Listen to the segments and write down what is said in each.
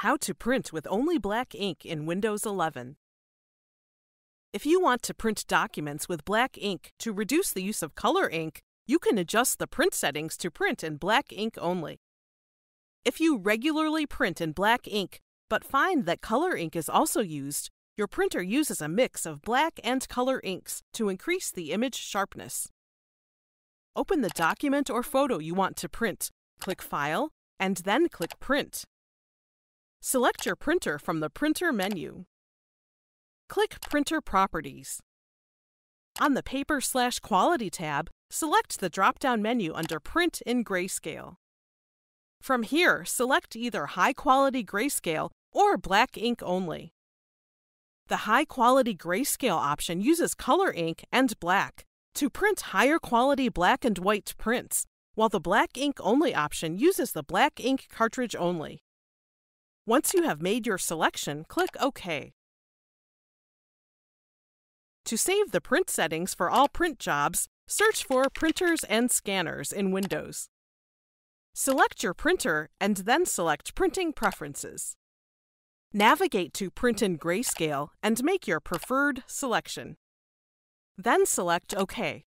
How to print with only black ink in Windows 11. If you want to print documents with black ink to reduce the use of color ink, you can adjust the print settings to print in black ink only. If you regularly print in black ink, but find that color ink is also used, your printer uses a mix of black and color inks to increase the image sharpness. Open the document or photo you want to print, click File, and then click Print. Select your printer from the Printer menu. Click Printer Properties. On the Paper/Quality tab, select the drop-down menu under Print in Grayscale. From here, select either High Quality Grayscale or Black Ink only. The High Quality Grayscale option uses color ink and black to print higher quality black and white prints, while the Black Ink only option uses the black ink cartridge only. Once you have made your selection, click OK. To save the print settings for all print jobs, search for Printers and Scanners in Windows. Select your printer and then select Printing Preferences. Navigate to Print in Grayscale and make your preferred selection. Then select OK.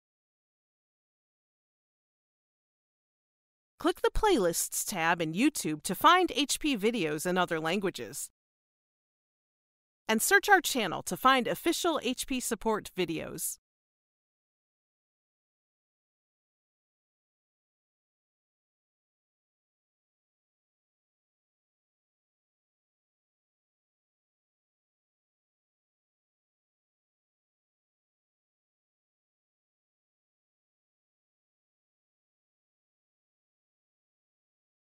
Click the Playlists tab in YouTube to find HP videos in other languages. And search our channel to find official HP support videos.